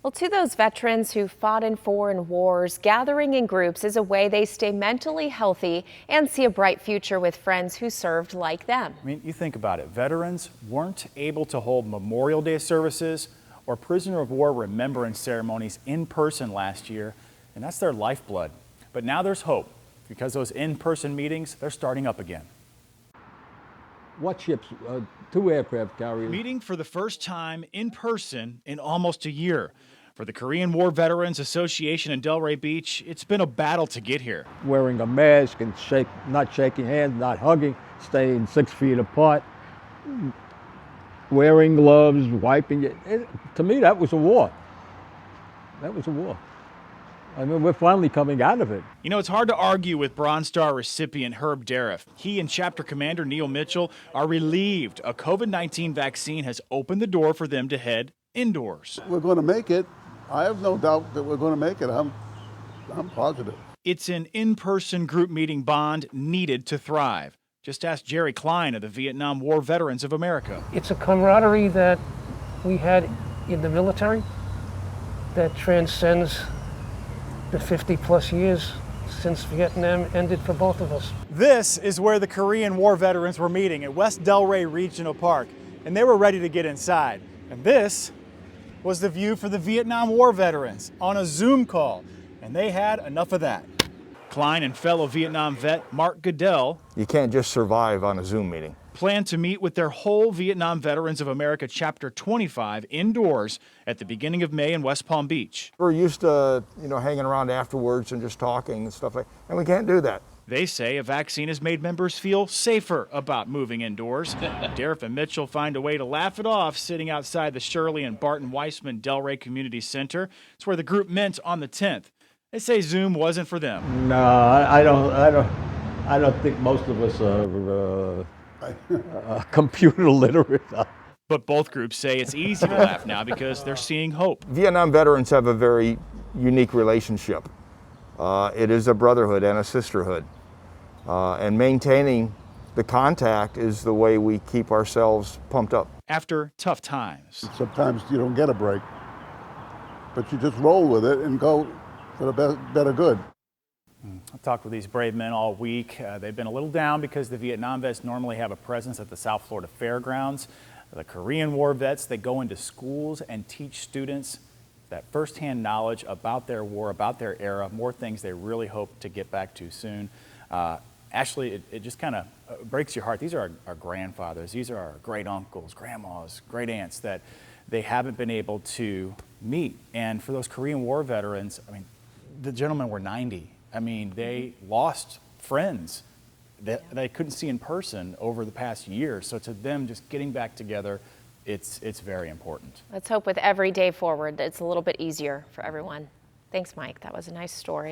Well, to those veterans who fought in foreign wars, gathering in groups is a way they stay mentally healthy and see a bright future with friends who served like them. I mean, you think about it. Veterans weren't able to hold Memorial Day services or prisoner of war remembrance ceremonies in person last year, and that's their lifeblood. But now there's hope because those in-person meetings, they're starting up again. What ships? Two aircraft carriers. Meeting for the first time in person in almost a year. For the Korean War Veterans Association in Delray Beach, it's been a battle to get here. Wearing a mask and not shaking hands, not hugging, staying 6 feet apart, wearing gloves, wiping it. To me, that was a war. That was a war. I mean, we're finally coming out of it. You know, it's hard to argue with Bronze Star recipient Herb Dariff. He and Chapter Commander Neil Mitchell are relieved a COVID-19 vaccine has opened the door for them to head indoors. We're going to make it. I have no doubt that we're going to make it. I'm positive. It's an in-person group meeting bond needed to thrive. Just ask Jerry Klein of the Vietnam War Veterans of America. It's a camaraderie that we had in the military that transcends the 50-plus years since Vietnam ended for both of us. This is where the Korean War veterans were meeting at West Delray Regional Park, and they were ready to get inside. And this was the view for the Vietnam War veterans on a Zoom call, and they had enough of that. Klein and fellow Vietnam vet Mark Goodell You can't just survive on a Zoom meeting. plan to meet with their whole Vietnam Veterans of America Chapter 25 indoors at the beginning of May in West Palm Beach. We're used to, hanging around afterwards and just talking and stuff and we can't do that. They say a vaccine has made members feel safer about moving indoors. Dariff and Mitchell find a way to laugh it off sitting outside the Shirley and Barton Weissman Delray Community Center. It's where the group met on the 10th. They say Zoom wasn't for them. No, I don't think most of us are computer literate. But both groups say it's easy to laugh now because they're seeing hope. Vietnam veterans have a very unique relationship. It is a brotherhood and a sisterhood. And maintaining the contact is the way we keep ourselves pumped up. After tough times. Sometimes you don't get a break, but you just roll with it and go for the better good. I've talked with these brave men all week. They've been a little down because the Vietnam vets normally have a presence at the South Florida Fairgrounds. The Korean War vets, they go into schools and teach students that firsthand knowledge about their war, about their era, more things they really hope to get back to soon. Actually, it just kind of breaks your heart. These are our grandfathers. These are our great uncles, grandmas, great aunts that they haven't been able to meet. And for those Korean War veterans, I mean, the gentlemen were 90. I mean, they lost friends that they couldn't see in person over the past year. So to them, just getting back together, it's very important. Let's hope with every day forward that it's a little bit easier for everyone. Thanks, Mike. That was a nice story.